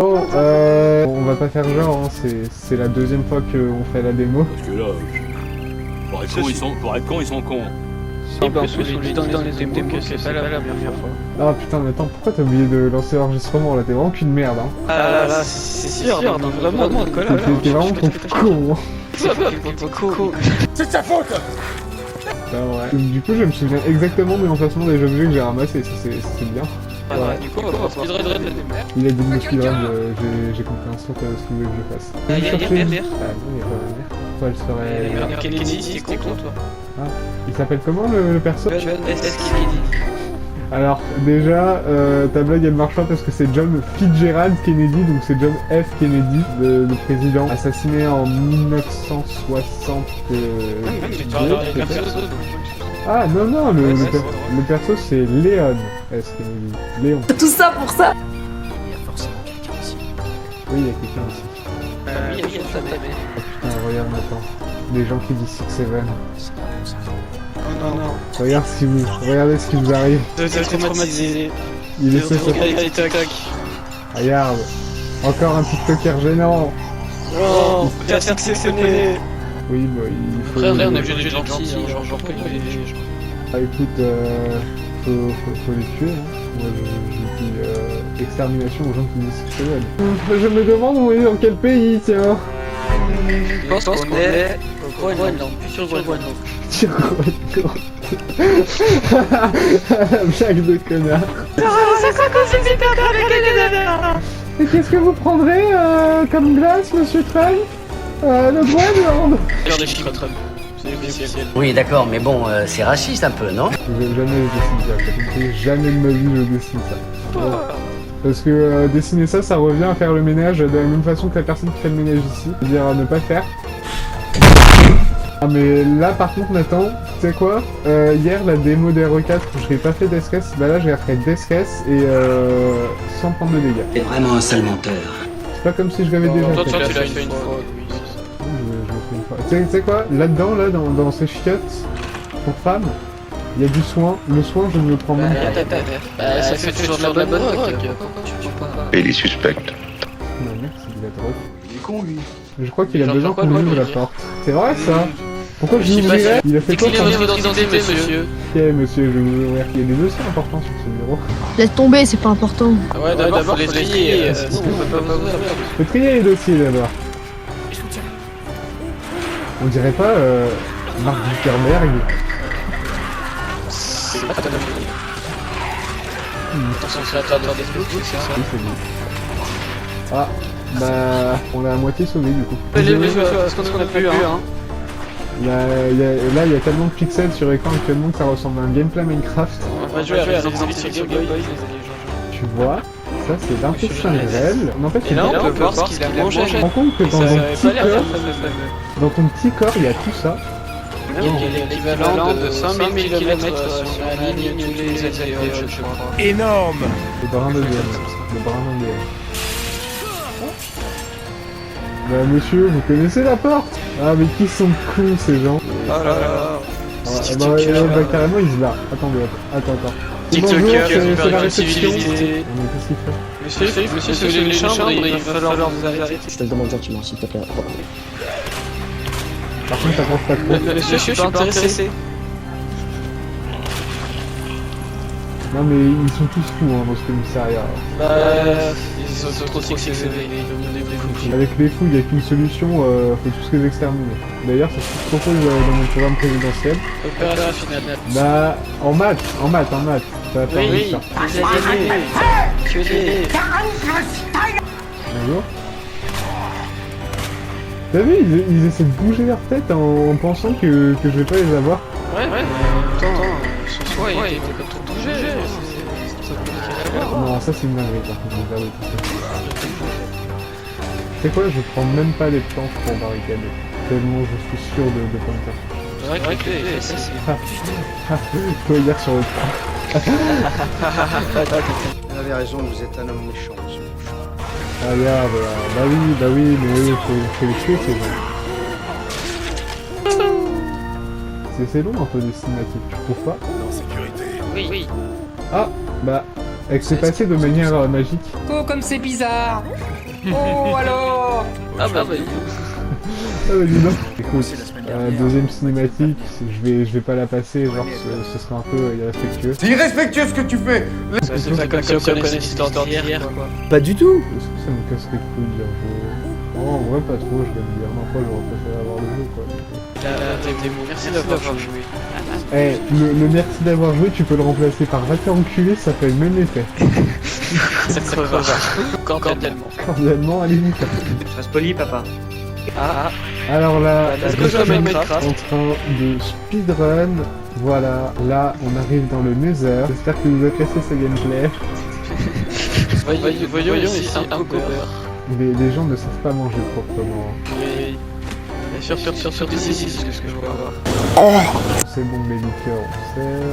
Oh, on va pas faire genre, hein, c'est la deuxième fois qu'on fait la démo. Parce que là, pour être con, ils sont cons. Si, bah, on peut lui dans les démos que c'est pas la première fois. Ah putain, mais attends, pourquoi t'as oublié de lancer l'enregistrement là? T'es vraiment qu'une merde, hein. Ah là, c'est sûr, non, vraiment, Nicolas. T'es vraiment trop con, hein. C'est de sa faute! Bah ouais. Du coup, je me souviens exactement de l'emplacement des objets que j'ai ramassés, ça c'est bien. Ouais, du coup, on va voir speedrun de la démo. Il a dit de me speedrun, j'ai compris instant ce qu'il voulait que je fasse. Il y a chercher... bien. Ah non, il y a pas bien. Toi, elle serait... Kennedy, c'était con, toi. Ah, il s'appelle comment le perso? John S. Kennedy. Alors, déjà, ta blague elle marche pas parce que c'est John Fitzgerald Kennedy, donc c'est John F. Kennedy, le président, assassiné en 1960. Ah non, non, le perso c'est Léon S. Kennedy. Léon. Tout ça pour ça. Il y a forcément quelqu'un ici. Oui, il y a quelqu'un ici. Oui, ça m'aime. Oh putain, regarde maintenant. Les gens qui disent 6-7. C'est pas bon ça. Non. Regardez ce qui vous arrive. C'est traumatisé. Il essaie de... Regarde. Encore un TikToker gênant. Oh, personne s'est sonné. Oui, bah il faut... Frère, on est obligé d'être gentil, genre pas les gens. Ah écoute, faut les tuer, hein. Moi je dis extermination aux gens qui disent 6-7. Je me demande on est dans quel pays, tiens. Je pense qu'on est au Groenland, plus sur le Groenland. Sur Groenland. Blague de connard. Et qu'est-ce que vous prendrez comme glace, monsieur Trump? Le Groenland. Regarde les chiffres, Trump. C'est officiel. Oui, d'accord, mais bon, c'est raciste un peu, non? Jamais je dessine ça, t'as compris? Jamais de ma vie je dessine ça. Voilà. Parce que dessiner ça, ça revient à faire le ménage de la même façon que la personne qui fait le ménage ici. C'est-à-dire ne pas le faire. Ah mais là par contre Nathan, tu sais quoi, hier la démo d'RE4, je n'ai pas fait d'escasse, bah là j'ai fait d'escasse et sans prendre de dégâts. T'es vraiment un sale menteur. C'est pas comme si je l'avais déjà Toi, fait. tu l'as fait une fois, oui, c'est ça. Je le fais une fois. Tu sais quoi, là-dedans, là, dans ces chiottes, pour femmes, il y a du soin. Le soin, je ne le prends même pas. Ça fait toujours de la bonne drogue. Et il est suspect. Non, merci, il a trop. Il est con, lui. Je crois qu'il a Genre, besoin pourquoi qu'on le ouvre la ouvrir porte. C'est vrai ça? Pourquoi je Je sais pas l'ouvrirais? Il a fait quoi Déclinez comme... votre identité, monsieur. Ok, monsieur, je vais vous ouvrir. Il y a des dossiers importants sur ce bureau. Laisse tomber, c'est pas important. Ouais, d'abord, faut les trier. Sinon, on peut pas ouvrir. Faut trier les dossiers d'abord. On dirait pas Mark Zuckerberg. C'est pas ta bonne idée. Attention, c'est l'attenteur des Facebook, c'est ça? Oui, c'est lui. Ah, bah, on l'a à moitié sauvé du coup. Parce qu'on a plus, hein. Là, il y a tellement de pixels sur l'écran actuellement que ça ressemble à un gameplay Minecraft. On va jouer à Resident Evil sur Game Boy. Tu vois, ça c'est d'un peu réel. N'empêche, Et là, on peut voir ce qu'il a mangé. je me rends compte que dans ton petit corps, il y a tout ça. Il y a l'équivalent de 5000 km sur la ligne tous les ATE, je crois. Énorme! Le brin de DM. Le brin de DM. Bah monsieur, vous connaissez la porte? Ah mais qui sont cons ces gens? Oh là là. Bah carrément ils se barrent. Attendez, attends. TikToker, c'est la réception. civilisé. On est qu'est-ce qu'il fait? Monsieur, si vous voulez une chambre, il va falloir vous arrêter. Je te le demande gentiment, s'il te plaît. Par contre ça pense pas trop. Monsieur, je suis pas intéressé. Non mais ils sont tous fous hein, dans ce commissariat. Ils sont trop toxiques, c'est des Avec les fous, il n'y a qu'une solution, faut tous les exterminer. D'ailleurs, c'est ce que je propose dans mon programme présidentiel. Opération finale. Bah, en maths. Ça va pas Oui, tuez-les. Bonjour. T'as vu, ils essaient de bouger leur tête en pensant que je vais pas les avoir. Ouais, attends, ce soir, il était pas trop bougé. Non, ça c'est une dinguerie par contre, j'ai perdu tout ça. C'est quoi, je prends même pas les planches pour barricader. Tellement je suis sûr de pointer. C'est vrai que c'est Faut le dire sur le point. Vous avez raison, vous êtes un homme méchant, monsieur. Ah regarde, bah oui, mais eux, faut les tuer ces gens. C'est long un peu les cinématiques, tu trouves pas? En sécurité. Oui. Ah, bah, Elle s'est passée de manière magique. Oh, comme c'est bizarre. Oh, alors. Ah bah oui. Ah bah dis donc. Écoute, deuxième cinématique, je vais pas la passer, genre ce serait un peu irrespectueux. C'est irrespectueux ce que tu fais. C'est pas comme si on connaissait l'histoire d'hier, quoi. Pas du tout. Est-ce que ça me casserait le couille de dire je... Oh, en vrai pas trop, je vais me dire. Non, pas, j'aurais préféré avoir le jeu quoi. Merci d'avoir joué. Eh, le merci d'avoir joué, tu peux le remplacer par va te faire enculer, ça fait le même effet. Ça crevera. Cordialement. Cordialement, allez-y. Reste poli, papa. Ah, Alors là, est-ce que je en Minecraft train de speedrun. Voilà, là on arrive dans le Nether. J'espère que vous appréciez ce gameplay. voyons ici un beurre. Les gens ne savent pas manger proprement. Oui. Surtout ici, c'est ce que je vois voir. C'est bon, mes liqueurs, on sait.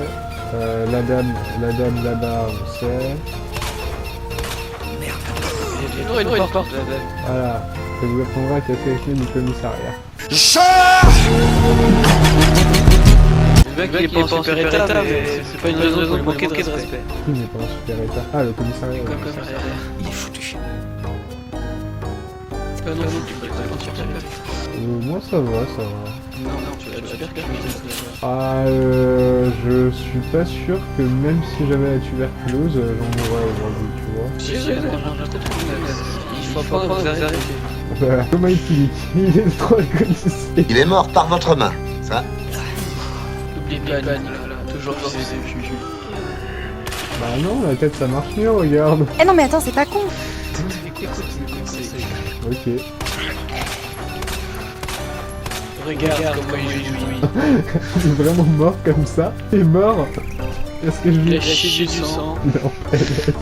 La dame là-bas, on sait. Il y a une porte, la dame. Voilà, ça vous apprendra à casser les clés du commissariat. Le mec il est pas en super état, mais c'est pas une raison pour lui manquer de respect. Qui n'est pas en super état? Ah, le commissariat. Comme ouais. il est foutu. Non, tu peux pas mentir, tu peux. Moi ça va. Non, tu vas super Ah, je suis pas sûr que même si j'avais la tuberculose, j'en aurais aujourd'hui, tu vois. Si, il faut pas vous arrêter. Voilà, Thomas il est trop alcoolisé. Il est mort par votre main. Ça. N'oublie pas, là, toujours ses vues. Bah non, la tête ça marche mieux, regarde. Eh non mais attends, c'est pas con. Ok. Regarde comment il jouit. Il est vraiment mort comme ça. Il est mort. Est-ce que je Il lui a chié du sang. Il est en PLS.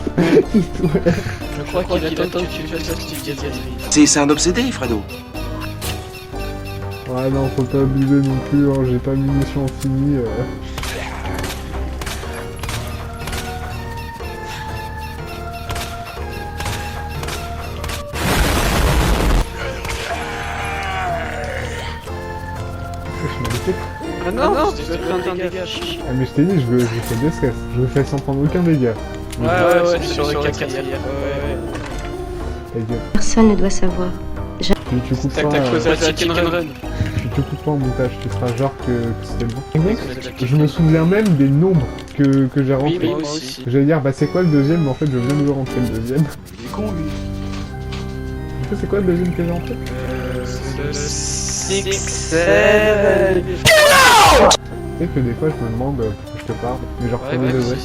Il souhaite. Je crois qu'il attend que tu fasses cette diatribe. C'est un obsédé, Fredo. Ouais non, faut pas abuser non plus, hein. J'ai pas munitions infinies. Ah non, tu veux prendre un dégage. Ah mais je t'ai dit, je fais des stress. Je le fais sans prendre aucun dégât. Ouais, sur le 4 ouais. Ta gueule. Personne ne doit savoir. Tu coupes pas, T'as causé la chicken run. tu coupes pas en montage, tu feras genre que c'était bon. Mec, je me souviens même des nombres que j'ai Oui, rentrés. moi aussi. J'allais dire, bah c'est quoi le deuxième, mais en fait je viens de rentrer le deuxième. Il est con lui. Du coup, c'est quoi le deuxième que j'ai rentré? 6, 7... Tu sais que des fois je me demande pourquoi je te parle, mais genre pour de vrai.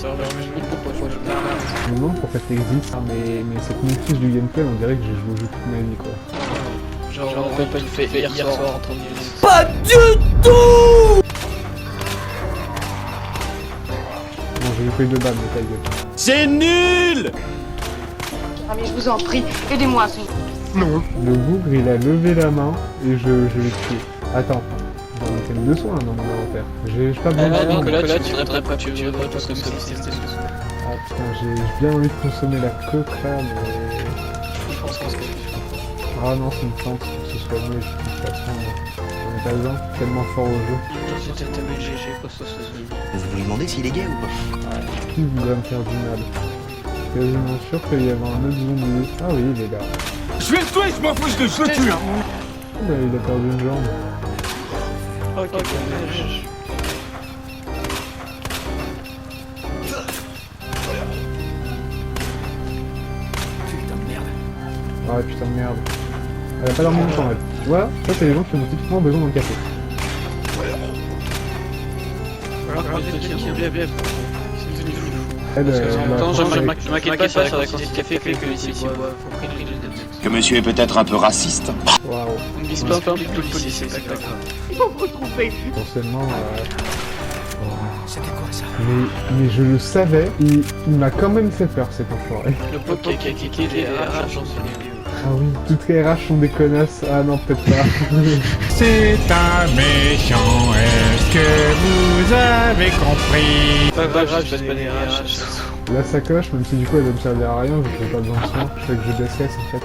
Je me demande pourquoi ça existe, mais cette maîtrise du gameplay, on dirait que j'ai joué au jeu toute ma vie quoi. Genre, on peut pas le faire hier soir en 30 minutes. Pas du tout. Non, j'ai eu de balles, mais ta gueule. C'est nul! Ah mais je vous en prie, aidez-moi. Le bougre il a levé la main et je l'ai tué. Attends, j'en ai quand même 2 soins dans mon inventaire. J'ai pas besoin de soins. Nicolas, tu devrais pas tout consommer. Ah putain, j'ai bien envie de consommer la coque là, mais... Ah non, c'est une plante, faut que ce soit mieux, de toute façon, j'en ai pas besoin, je suis tellement fort au jeu. Vous vous demandez s'il est gay ou pas? Qui voudrait me faire du mal? Je suis quasiment sûr qu'il y avait un autre zombie. Ah oui, il est là. Je vais le tuer, je m'en fous, je le tue! Oh bah il a perdu une jambe. Ok, dommage. Ah putain de merde. Elle a pas dormi longtemps elle. Tu vois, ça c'est les gens qui ont typiquement besoin d'un café. Elle, Attends, je m'inquiète pas sur la quantité de café que ici, faut Que monsieur est peut-être un peu raciste. waouh. on ne vise pas un peu plus de policier, c'est pas grave. Potentiellement... Mais je le savais, il m'a quand même fait peur cet enfoiré. Le pot qui a les RH, j'en suis Ah oui, toutes les RH sont des connasses. Ah non, peut-être pas. C'est un méchant, est-ce que vous avez compris? Pas grave, je passe pas des RH. La sacoche, même si du coup elle va me servir à rien, je fais pas besoin de soin. Je fais que je DSS en fait.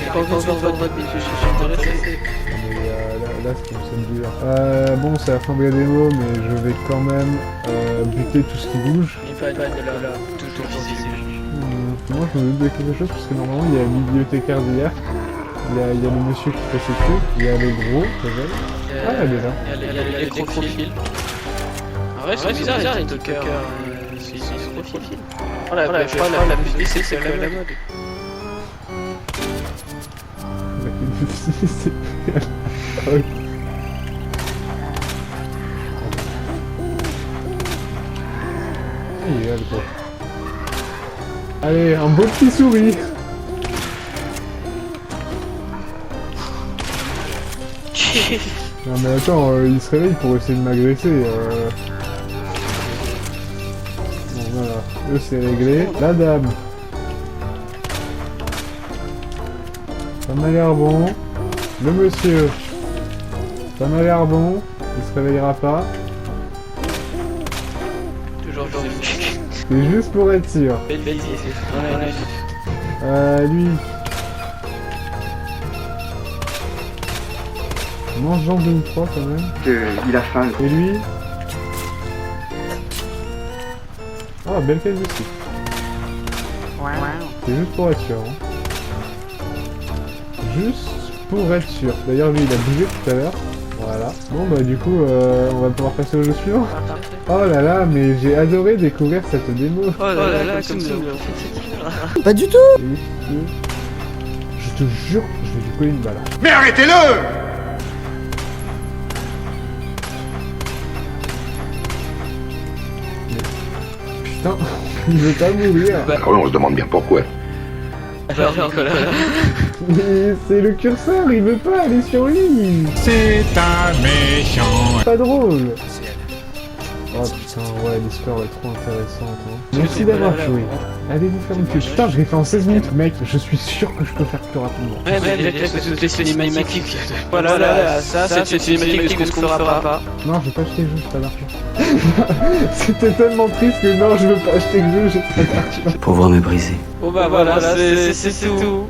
J'ai pas encore votre vote, mais je suis intéressé. Mais là c'est comme ça me dur. Bon, c'est la fin de la démo, mais je vais quand même buter tout ce qui bouge. toujours visible. Moi je me doute de quelque chose parce que normalement il y a la bibliothécaire d'hier, il y a le monsieur qui fait ses trucs, il y a le gros, ah elle est là. Il y a les nécrophiles. En vrai c'est bizarre les talkers, c'est nécrophiles. Voilà, la publicité c'est la mode. Ok. Il est là le gros. Allez, un beau petit souris. Non mais attends, il se réveille pour essayer de m'agresser. Bon voilà, eux c'est réglé. La dame. Ça m'a l'air bon. Le monsieur. Ça m'a l'air bon. Il se réveillera pas. Toujours C'est juste pour être sûr. Lui. Mange-en 2 ou 3 quand même. Il a faim. Et lui. Ah, belle caisse aussi. C'est juste pour être sûr. Hein. Juste pour être sûr. D'ailleurs, lui, il a bougé tout à l'heure. Voilà. Bon, bah, du coup, on va pouvoir passer au jeu suivant. Oh là là, mais j'ai adoré découvrir cette démo. Oh là là, comme ça. Pas du tout. Je te jure, je vais lui coller une balle. Mais arrêtez-le! Putain, il veut pas mourir. On se demande bien pourquoi. Mais c'est le curseur, il veut pas aller sur lui. C'est un méchant. Pas drôle. Oh putain, ouais, l'histoire est trop intéressante. Hein. Merci d'avoir joué. Allez vous faire une queue. Putain, je l'ai fait en 16 minutes, mec. Je suis sûr que je peux faire plus rapidement. Ouais, mais toutes les cinématiques. Voilà, ça c'est cinématique qu'on ne fera pas. Non, je vais pas acheter le jeu, j'ai pas d'argent. C'était tellement triste que non, je veux pas acheter le jeu, j'ai pas d'argent. Pouvoir me briser. Bon bah voilà, c'est tout.